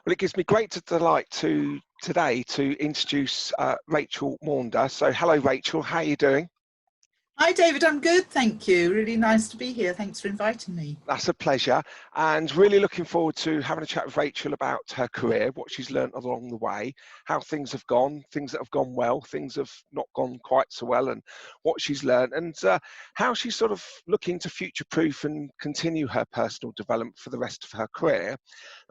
Well, it gives me great delight today to introduce Rachel Munder. So hello, Rachel. How are you doing? Hi, David. I'm good, thank you. Really nice to be here. Thanks for inviting me. That's a pleasure, and really looking forward to having a chat with Rachel about her career, what she's learned along the way, how things have gone, things that have gone well, things have not gone quite so well, and what she's learned, and how she's sort of looking to future-proof and continue her personal development for the rest of her career.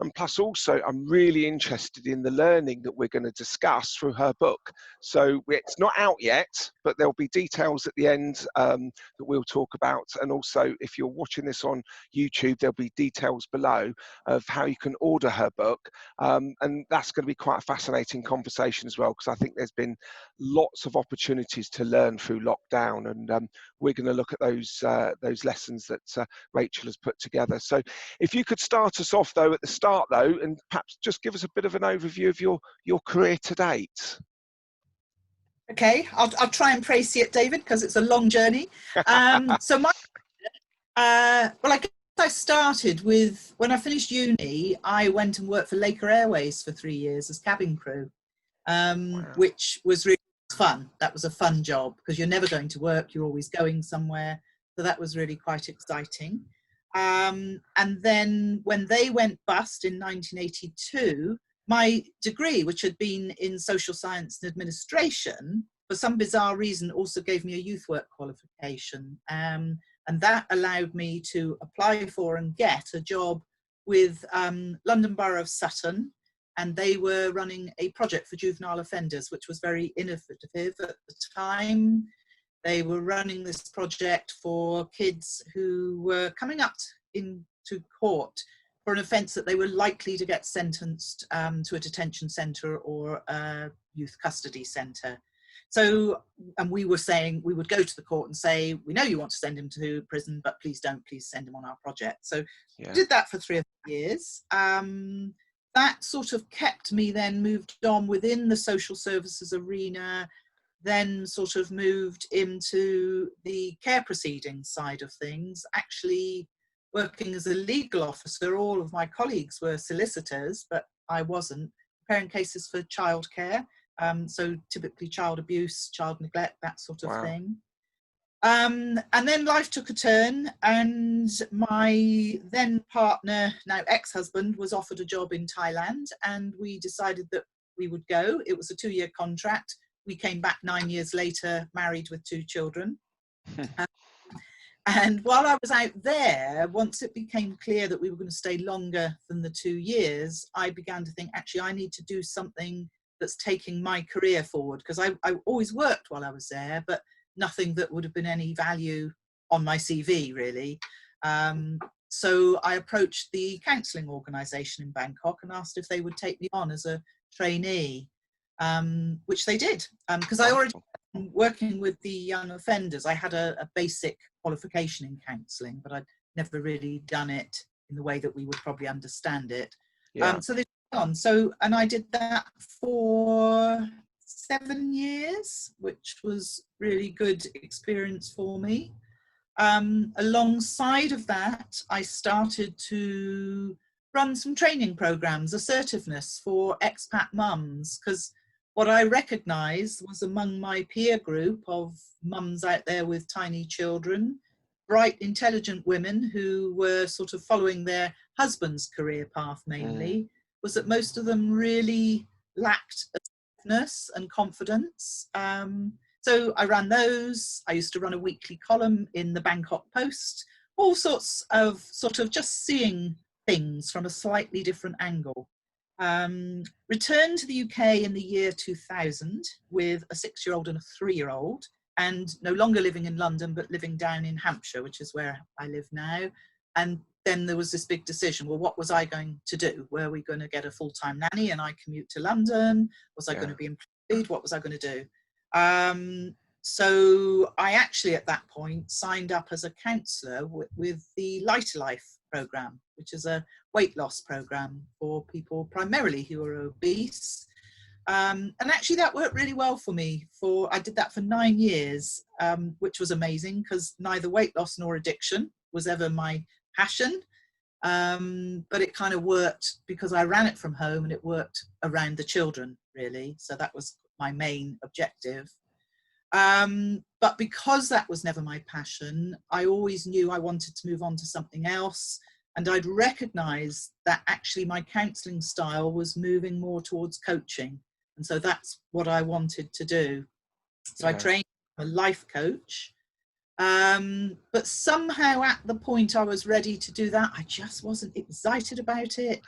And plus also, I'm really interested in the learning that we're going to discuss through her book. So it's not out yet, but there'll be details at the end that we'll talk about. And also, if you're watching this on YouTube, there'll be details below of how you can order her book. And that's going to be quite a fascinating conversation as well, because I think there's been lots of opportunities to learn through lockdown. And we're going to look at those lessons that Rachel has put together. So if you could start us off, though, at the start, though, and perhaps just give us a bit of an overview of your career to date. Okay, I'll try and praise it, David, because it's a long journey. So well, I guess I started with, when I finished uni, I went and worked for Laker Airways for 3 years as cabin crew, Wow. which was really fun. That was a fun job because you're never going to work, you're always going somewhere. So that was really quite exciting. And then when they went bust in 1982, my degree, which had been in social science and administration, for some bizarre reason also gave me a youth work qualification. And that allowed me to apply for and get a job with London Borough of Sutton. And they were running a project for juvenile offenders, which was very innovative at the time. They were running this project for kids who were coming up into court for an offence that they were likely to get sentenced to a detention centre or a youth custody centre. So, and we were saying, we would go to the court and say, we know you want to send him to prison, but please send him on our project. So yeah. I did that for 3 or 4 years. That sort of kept me, then moved on within the social services arena, then sort of moved into the care proceedings side of things, actually working as a legal officer. All of my colleagues were solicitors, but I wasn't, preparing cases for childcare. So typically child abuse, child neglect, that sort of thing. And then life took a turn, and my then partner, now ex-husband, was offered a job in Thailand, and we decided that we would go. It was a 2-year contract. We came back 9 years later, married with 2 children. And while I was out there, once it became clear that we were going to stay longer than the 2 years, I began to think, actually, I need to do something that's taking my career forward, because I always worked while I was there, but nothing that would have been any value on my CV, really. So I approached the counselling organisation in Bangkok and asked if they would take me on as a trainee, which they did, because I already working with the young offenders. I had a basic qualification in counselling, but I'd never really done it in the way that we would probably understand it. Yeah. So they took on. So, and I did that for 7 years, which was really good experience for me. Alongside of that, I started to run some training programs, assertiveness for expat mums, because what I recognised was among my peer group of mums out there with tiny children, bright, intelligent women who were sort of following their husband's career path mainly, was that most of them really lacked assertiveness and confidence. So I ran those. I used to run a weekly column in the Bangkok Post, all sorts of sort of just seeing things from a slightly different angle. Returned to the UK in the year 2000 with a 6-year-old and a 3-year-old, and no longer living in London, but living down in Hampshire, which is where I live now. And then there was this big decision. Well, what was I going to do? Were we going to get a full-time nanny and I commute to London? Was I going to be employed? What was I going to do? So I actually at that point signed up as a counsellor with the Lighter Life programme, which is a weight loss programme for people primarily who are obese. And actually that worked really well for me. I did that for 9 years, which was amazing because neither weight loss nor addiction was ever my passion. But it kind of worked because I ran it from home, and it worked around the children, really. So that was my main objective. But because that was never my passion, I always knew I wanted to move on to something else. And I'd recognized that actually my counseling style was moving more towards coaching. And so that's what I wanted to do. So I trained a life coach. But somehow at the point I was ready to do that, I just wasn't excited about it.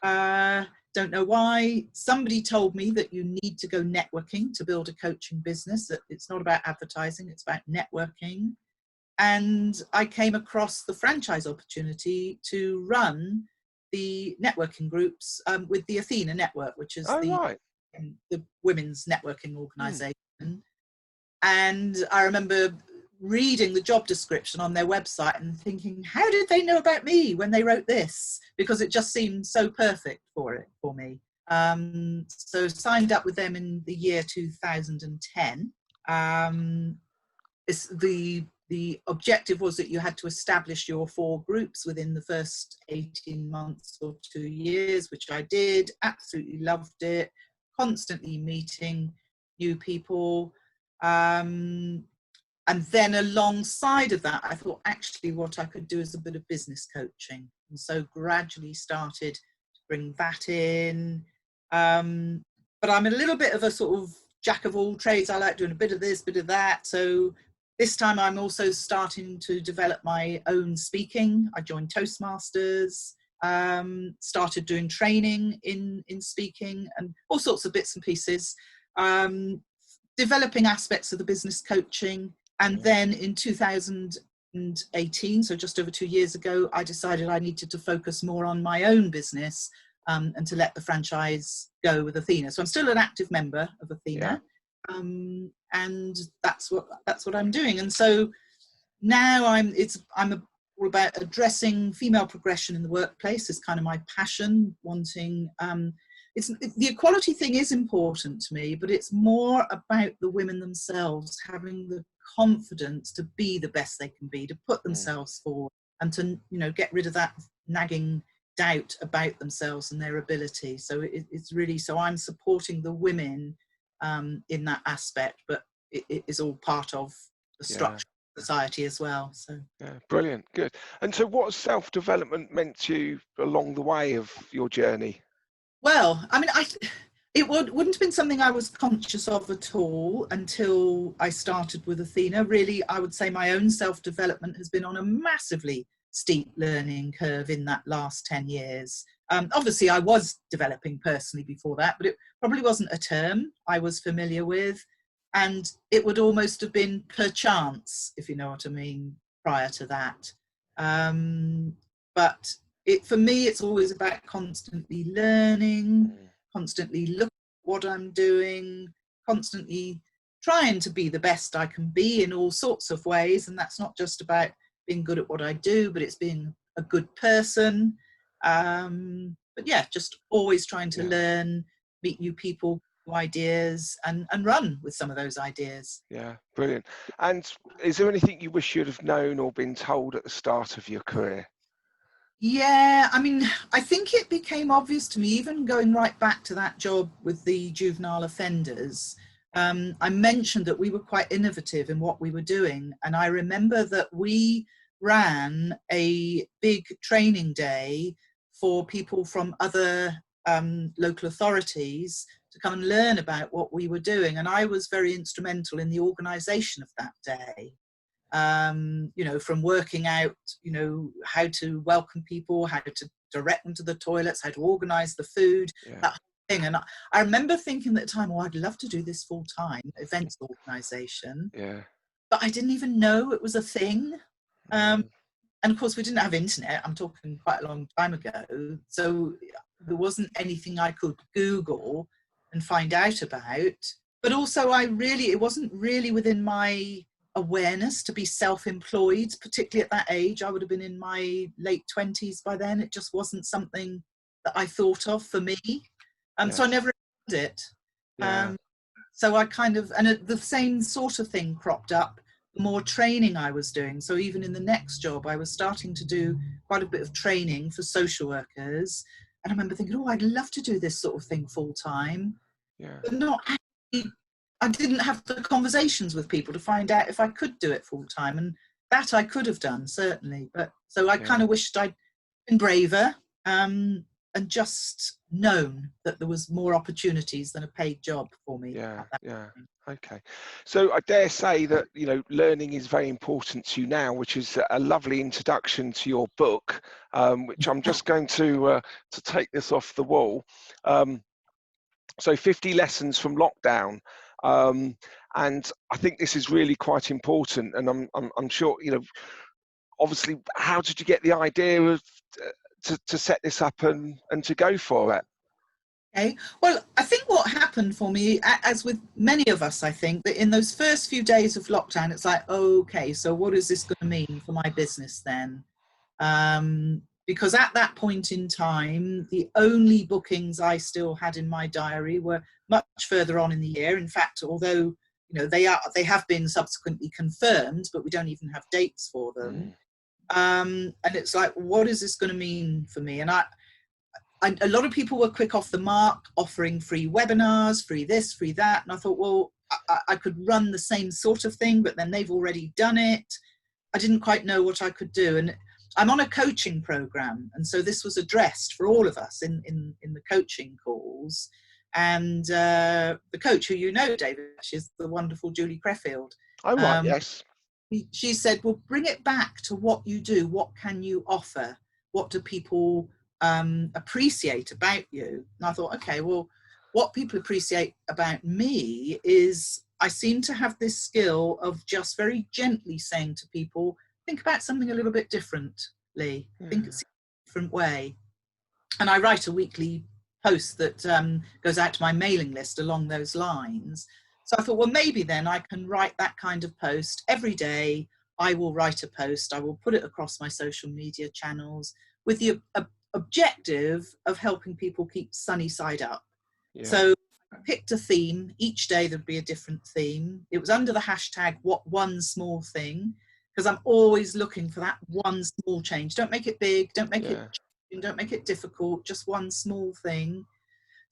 Don't know why. Somebody told me that you need to go networking to build a coaching business, that it's not about advertising, it's about networking. And I came across the franchise opportunity to run the networking groups with the Athena Network, which is the women's networking organization. And I remember reading the job description on their website and thinking, how did they know about me when they wrote this? Because it just seemed so perfect for me. So signed up with them in the year 2010. The objective was that you had to establish your 4 groups within the first 18 months or 2 years, which I did. Absolutely loved it. Constantly meeting new people. And then alongside of that, I thought actually what I could do is a bit of business coaching. And so gradually started to bring that in. But I'm a little bit of a sort of jack of all trades. I like doing a bit of this, bit of that. So this time I'm also starting to develop my own speaking. I joined Toastmasters, started doing training in speaking and all sorts of bits and pieces, developing aspects of the business coaching. And then in 2018, so just over 2 years ago, I decided I needed to focus more on my own business and to let the franchise go with Athena. So I'm still an active member of Athena. And that's what I'm doing. And so now I'm all about addressing female progression in the workplace. Is kind of my passion. Wanting the equality thing is important to me, but it's more about the women themselves having the confidence to be the best they can be, to put themselves forward, and to get rid of that nagging doubt about themselves and their ability. So it's really, so I'm supporting the women in that aspect, but it is all part of the structure of society as well. So brilliant, good. And so what has self-development meant to you along the way of your journey? Well, I mean, it wouldn't have been something I was conscious of at all until I started with Athena. Really, I would say my own self-development has been on a massively steep learning curve in that last 10 years. Obviously, I was developing personally before that, but it probably wasn't a term I was familiar with. And it would almost have been per chance, if you know what I mean, prior to that. But for me, it's always about constantly learning, constantly looking at what I'm doing, constantly trying to be the best I can be in all sorts of ways. And that's not just about being good at what I do, but it's being a good person. But yeah, just always trying to learn, meet new people, new ideas, and run with some of those ideas. Yeah, brilliant. And is there anything you wish you'd have known or been told at the start of your career? Yeah, I mean, I think it became obvious to me, even going right back to that job with the juvenile offenders. I mentioned that we were quite innovative in what we were doing. And I remember that we ran a big training day for people from other local authorities to come and learn about what we were doing. And I was very instrumental in the organisation of that day. From working out, how to welcome people, how to direct them to the toilets, how to organise the food, that whole thing. And I remember thinking at the time, I'd love to do this full time, events organisation. Yeah. But I didn't even know it was a thing. And of course, we didn't have internet. I'm talking quite a long time ago. So there wasn't anything I could Google and find out about. But also, it wasn't really within my awareness to be self-employed, particularly at that age. I would have been in my late 20s by then. It just wasn't something that I thought of for me. So I never did it. So I kind of, and the same sort of thing cropped up the more training I was doing. So even in the next job, I was starting to do quite a bit of training for social workers. And I remember thinking, oh, I'd love to do this sort of thing full time, but not actually, I didn't have the conversations with people to find out if I could do it full time. And that I could have done, certainly. But so I kind of wished I'd been braver, and just known that there was more opportunities than a paid job for me. Okay, so I dare say that, you know, learning is very important to you now, which is a lovely introduction to your book, which I'm just going to take this off the wall. So 50 lessons from lockdown, and I think this is really quite important, and I'm sure, you know, obviously, how did you get the idea of to set this up and to go for it? Okay, well, I think what happened for me, as with many of us, I think, that in those first few days of lockdown, it's like, okay, so what is this going to mean for my business then? Because at that point in time, the only bookings I still had in my diary were much further on in the year. In fact, although, you know, they have been subsequently confirmed, but we don't even have dates for them. And it's like, what is this going to mean for me? And a lot of people were quick off the mark, offering free webinars, free this, free that. And I thought, well, I could run the same sort of thing, but then they've already done it. I didn't quite know what I could do. And I'm on a coaching program. And so this was addressed for all of us in the coaching calls. And the coach, who you know, David, is the wonderful Julie Creffield. Oh, right, yes. She said, well, bring it back to what you do. What can you offer? What do people appreciate about you? And I thought, okay, well, what people appreciate about me is I seem to have this skill of just very gently saying to people, think about something a little bit differently, think it's a different way. And I write a weekly post that goes out to my mailing list along those lines. So I thought, well, maybe then I can write that kind of post every day. I will write a post, I will put it across my social media channels with the objective of helping people keep sunny side up. So I picked a theme. Each day there'd be a different theme. It was under the hashtag what one small thing, because I'm always looking for that one small change. Don't make it big, don't make it difficult, just one small thing.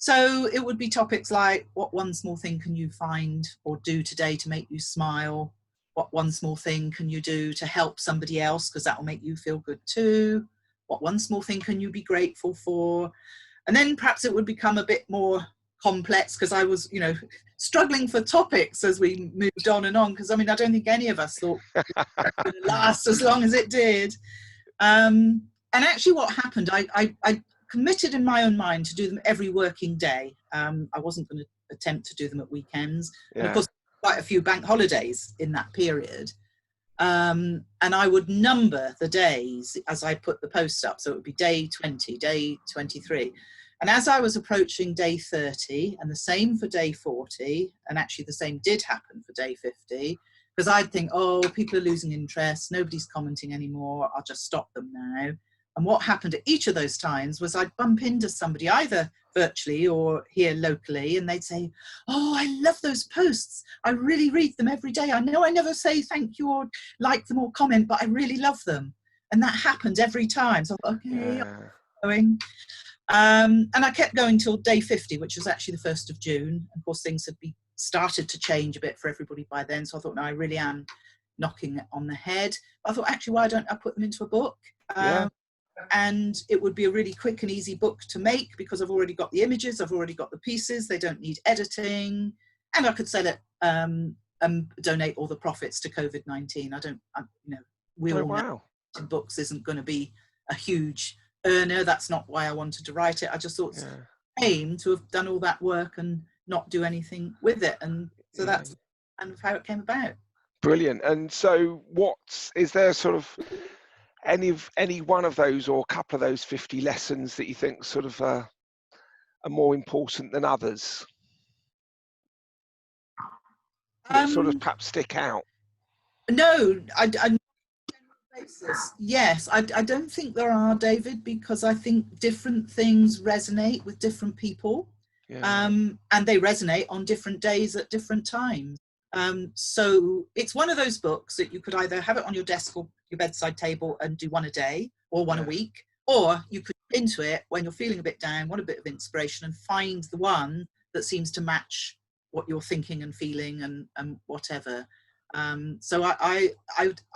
So it would be topics like, what one small thing can you find or do today to make you smile? What one small thing can you do to help somebody else, because that will make you feel good too? What one small thing can you be grateful for? And then perhaps it would become a bit more complex, because I was, you know, struggling for topics as we moved on and on, because I mean, I don't think any of us thought it would last as long as it did. And actually what happened, I committed in my own mind to do them every working day. I wasn't going to attempt to do them at weekends. And of course, quite a few bank holidays in that period. And I would number the days as I put the post up. So it would be day 20, day 23. And as I was approaching day 30, and the same for day 40, and actually the same did happen for day 50, because I'd think, oh, people are losing interest, nobody's commenting anymore, I'll just stop them now. And what happened at each of those times was I'd bump into somebody either virtually or here locally, and they'd say, oh, I love those posts. I really read them every day. I know I never say thank you or like them or comment, but I really love them. And that happened every time. So I thought, okay, I'm going. And I kept going till day 50, which was actually the 1st of June. Of course, things had started to change a bit for everybody by then. So I thought, no, I really am knocking it on the head. I thought, actually, why don't I put them into a book? And it would be a really quick and easy book to make, because I've already got the images, I've already got the pieces, they don't need editing, and I could sell it and donate all the profits to COVID-19. We all know books isn't going to be a huge earner. That's not why I wanted to write it. I just thought it's a shame to have done all that work and not do anything with it. And so that's kind of how it came about. Brilliant. And so is there sort of any one of those or a couple of those 50 lessons that you think sort of are more important than others? That sort of perhaps stick out? No, yes, I don't think there are, David, because I think different things resonate with different people, and they resonate on different days at different times. So it's one of those books that you could either have it on your desk or your bedside table and do one a day or one a week, or you could get into it when you're feeling a bit down, want a bit of inspiration, and find the one that seems to match what you're thinking and feeling and whatever. So I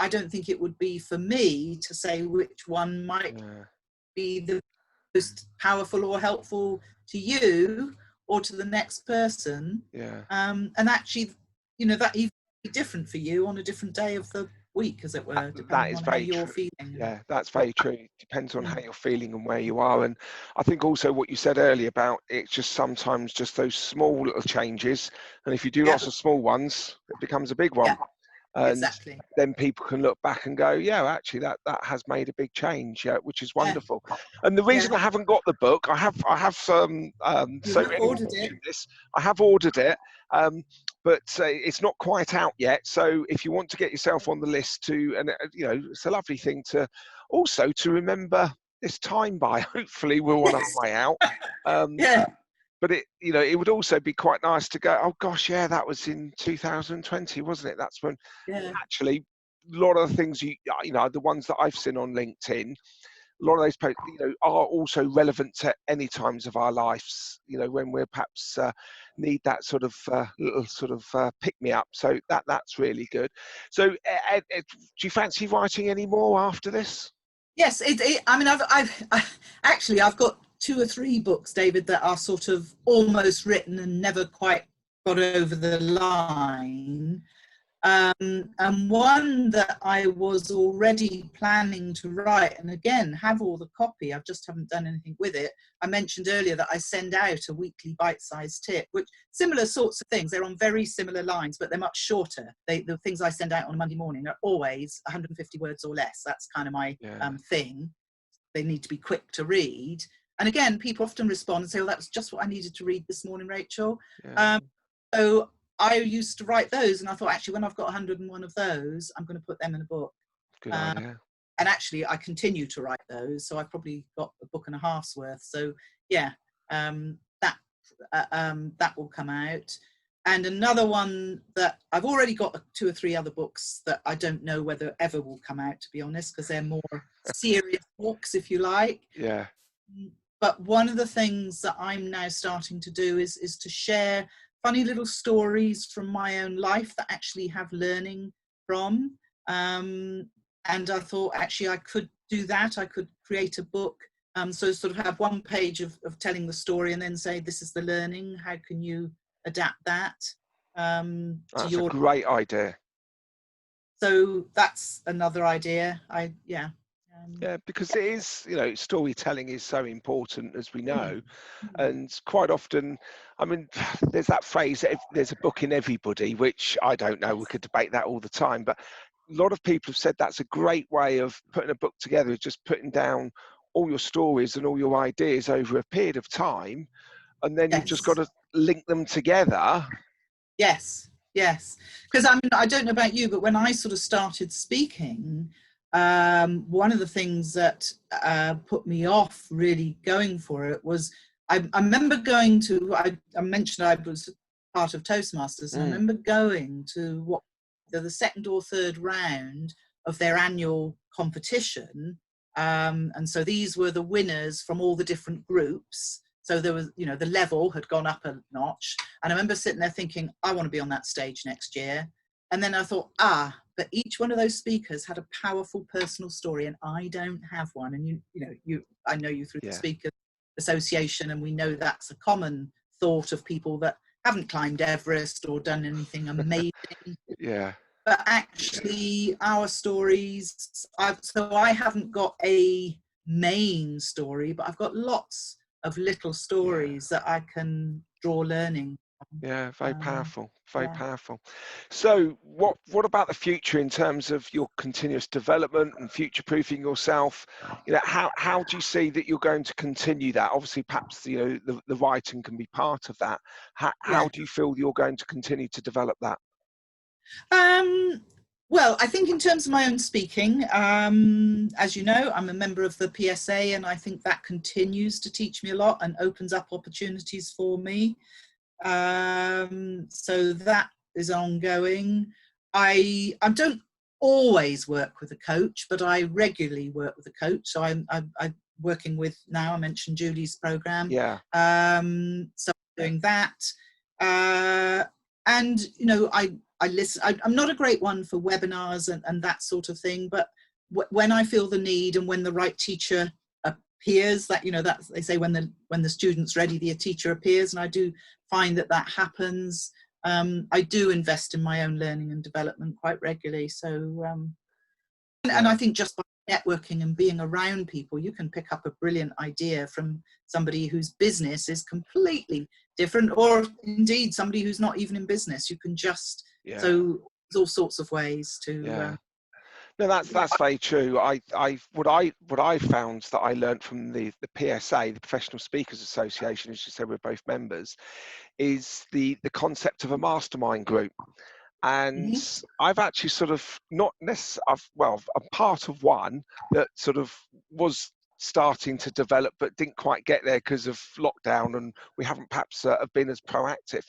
don't think it would be for me to say which one might be the most powerful or helpful to you or to the next person. And actually, you know, that even be different for you on a different day of the week, as it were, depending on how you're feeling. Yeah, that's very true. It depends on how you're feeling and where you are. And I think also what you said earlier about it's just sometimes just those small little changes. And if you do lots of small ones, it becomes a big one. And then people can look back and go, yeah, actually that has made a big change, which is wonderful. And the reason I haven't got the book, I have ordered it, but it's not quite out yet. So if you want to get yourself on the list to, and you know, it's a lovely thing to also to remember this time by. Hopefully we're on our way out. But it, you know, it would also be quite nice to go, oh gosh, yeah, that was in 2020, wasn't it? That's when actually a lot of the things you know, the ones that I've seen on LinkedIn, a lot of those posts, you know, are also relevant to any times of our lives, you know, when we're perhaps need that sort of little sort of pick me up. So that's really good. So do you fancy writing any more after this? Yes, I mean, I've got 2 or 3 books, David, that are sort of almost written and never quite got over the line. And one that I was already planning to write, and again, have all the copy, I just haven't done anything with it. I mentioned earlier that I send out a weekly bite-sized tip, which similar sorts of things, they're on very similar lines, but they're much shorter. The things I send out on a Monday morning are always 150 words or less. That's kind of my thing. They need to be quick to read. And again, people often respond and say, oh, that was just what I needed to read this morning, Rachel. So I used to write those, and I thought, actually, when I've got 101 of those, I'm going to put them in a book. Good idea. And actually, I continue to write those, so I've probably got a book and a half's worth. So yeah, that will come out. And another one that I've already got 2 or 3 other books that I don't know whether ever will come out, to be honest, because they're more serious books, if you like. Yeah. But one of the things that I'm now starting to do is to share funny little stories from my own life that actually have learning from. And I thought, actually, I could do that. I could create a book. So sort of have one page of telling the story and then say, this is the learning. How can you adapt that? That's a great idea. So that's another idea. Yeah, because it is, you know, storytelling is so important, as we know, and quite often, I mean, there's that phrase, there's a book in everybody, which I don't know, we could debate that all the time, but a lot of people have said that's a great way of putting a book together, is just putting down all your stories and all your ideas over a period of time, and then you've just got to link them together. Yes, because I mean, I don't know about you, but when I sort of started speaking, one of the things that put me off really going for it was I remember going to, I mentioned I was part of Toastmasters, and I remember going to the second or third round of their annual competition, and so these were the winners from all the different groups. So there was, you know, the level had gone up a notch, and I remember sitting there thinking, I want to be on that stage next year. And then I thought, but each one of those speakers had a powerful personal story, and I don't have one. And I know you through the Speakers Association, and we know that's a common thought of people that haven't climbed Everest or done anything amazing. But actually, our stories. I haven't got a main story, but I've got lots of little stories that I can draw learning. Yeah, very powerful, very powerful. So what about the future in terms of your continuous development and future-proofing yourself? You know, how do you see that you're going to continue that? Obviously, perhaps, you know, the writing can be part of that. How do you feel you're going to continue to develop that? Well, I think in terms of my own speaking, as you know, I'm a member of the PSA, and I think that continues to teach me a lot and opens up opportunities for me. So that is ongoing. I don't always work with a coach, but I regularly work with a coach. So I'm working with now, I mentioned Julie's program. Yeah. So I'm doing that. And, you know, I listen. I'm not a great one for webinars and that sort of thing, but when I feel the need and when the right teacher appears, that, you know, that they say when the student's ready, the teacher appears, and I do find that happens. I do invest in my own learning and development quite regularly. So, and I think just by networking and being around people, you can pick up a brilliant idea from somebody whose business is completely different, or indeed somebody who's not even in business. You can just, so there's all sorts of ways to. No, that's very true. What I found that I learned from the PSA, the Professional Speakers Association, as you said, we're both members, is the concept of a mastermind group. And I've actually sort of not necessarily, I'm part of one that sort of was starting to develop but didn't quite get there because of lockdown, and we haven't perhaps have been as proactive.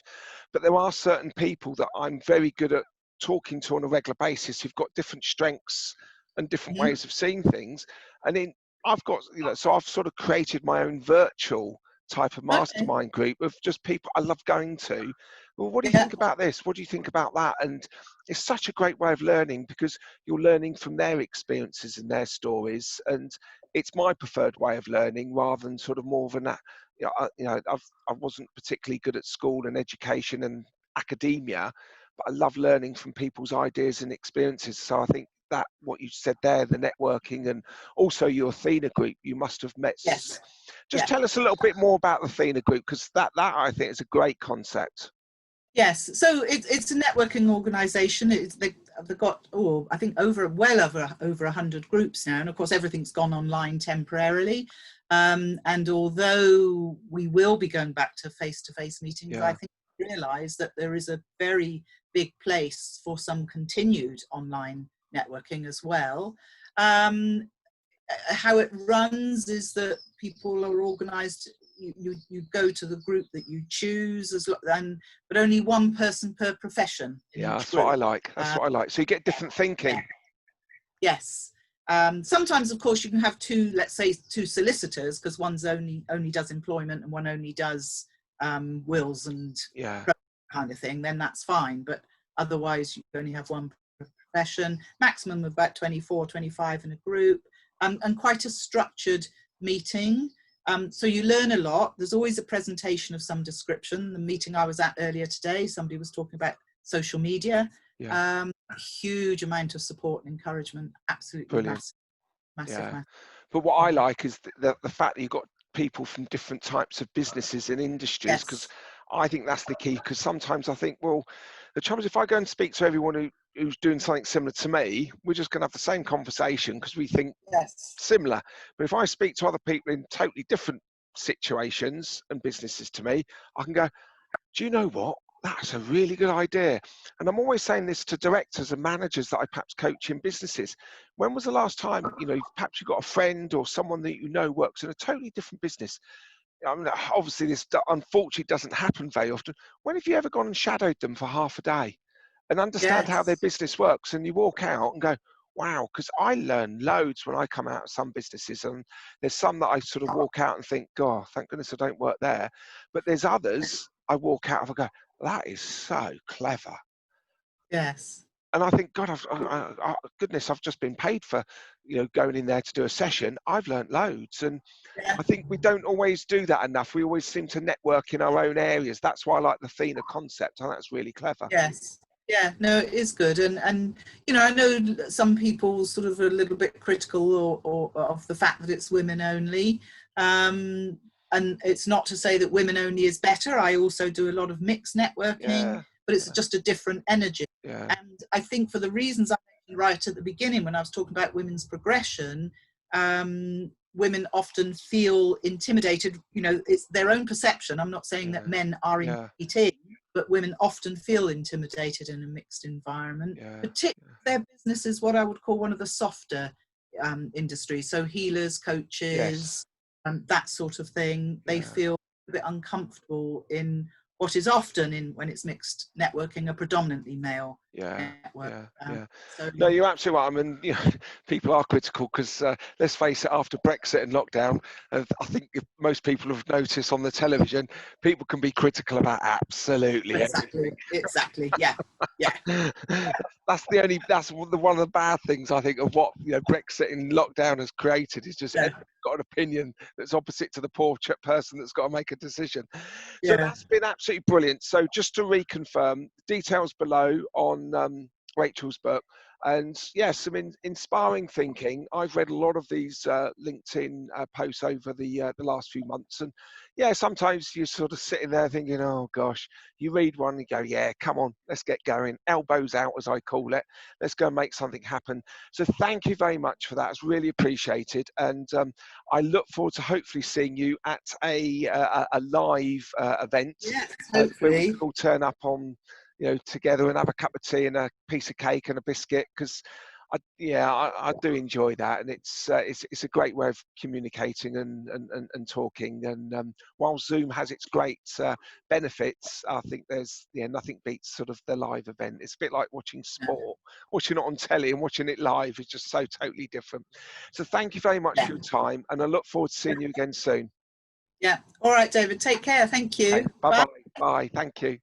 But there are certain people that I'm very good at talking to on a regular basis who've got different strengths and different ways of seeing things. And then I've got, you know, so I've sort of created my own virtual type of mastermind group of just people I love going to. Well, what do you think about this? What do you think about that? And it's such a great way of learning, because you're learning from their experiences and their stories. And it's my preferred way of learning, rather than sort of more of an, I wasn't particularly good at school and education and academia, but I love learning from people's ideas and experiences. So I think that what you said there, the networking, and also your Athena group, you must have met. Yes. Just tell us a little bit more about the Athena group, because that I think is a great concept. Yes, so it's a networking organisation. They've got, I think well over 100 groups now, and of course everything's gone online temporarily. And although we will be going back to face-to-face meetings, I think we realise that there is a very big place for some continued online networking as well. How it runs is that people are organised. You go to the group that you choose, but only one person per profession. That's what I like. That's what I like. So you get different thinking. Yes. Sometimes, of course, you can have let's say two solicitors, because one's only does employment and one only does wills and kind of thing. Then that's fine. But otherwise, you only have one profession. Maximum of about 24, 25 in a group, and quite a structured meeting. So you learn a lot. There's always a presentation of some description. The meeting I was at earlier today, somebody was talking about social media. Huge amount of support and encouragement. Absolutely brilliant. Massive. But what I like is the fact that you've got people from different types of businesses and industries, because I think that's the key. Because sometimes I think, well, the trouble is if I go and speak to everyone who's doing something similar to me, we're just going to have the same conversation because we think similar. But if I speak to other people in totally different situations and businesses to me, I can go, do you know what? That's a really good idea. And I'm always saying this to directors and managers that I perhaps coach in businesses. When was the last time, perhaps you've got a friend or someone that you know works in a totally different business? I mean, obviously this unfortunately doesn't happen very often. When have you ever gone and shadowed them for half a day and understand how their business works? And you walk out and go, wow, because I learn loads when I come out of some businesses, and there's some that I sort of walk out and think, God, thank goodness I don't work there. But there's others I walk out of and go, that is so clever. Yes. And I think, God, goodness, I've just been paid for, going in there to do a session. I've learned loads. And I think we don't always do that enough. We always seem to network in our own areas. That's why I like the Athena concept. I think that's really clever. Yes. Yeah, no, it is good. And I know some people sort of are a little bit critical or of the fact that it's women only. And it's not to say that women only is better. I also do a lot of mixed networking, but it's just a different energy. And I think for the reasons I mentioned right at the beginning when I was talking about women's progression, women often feel intimidated. It's their own perception. I'm not saying that men are intimidated, but women often feel intimidated in a mixed environment, particularly if their business is what I would call one of the softer industries. So healers, coaches, that sort of thing. They feel a bit uncomfortable in what is often in when it's mixed networking a predominantly male network. So, no, you're absolutely right. I mean, you know, people are critical because let's face it, after Brexit and lockdown, I think if most people have noticed on the television, people can be critical about absolutely everything. Exactly. Yeah. That's one of the bad things I think of what, you know, Brexit and lockdown has created, is just everyone's got an opinion that's opposite to the poor person that's got to make a decision. So that's been absolutely brilliant. So just to reconfirm, details below on Rachel's book. And yes, some inspiring thinking. I've read a lot of these LinkedIn posts over the last few months, and yeah, sometimes you're sort of sitting there thinking, oh gosh, you read one and you go, yeah, come on, let's get going, elbows out as I call it, let's go and make something happen. So thank you very much for that. It's really appreciated, and I look forward to hopefully seeing you at a live event. Yeah, Where hopefully. we all turn up on, you know, together and have a cup of tea and a piece of cake and a biscuit, because I do enjoy that, and it's a great way of communicating and talking. And while Zoom has its great benefits, I think there's nothing beats sort of the live event. It's a bit like watching sport. Watching it on telly and watching it live is just so totally different. So thank you very much for your time, and I look forward to seeing you again soon. Yeah. All right, David. Take care. Thank you. Okay, bye. Bye. Thank you.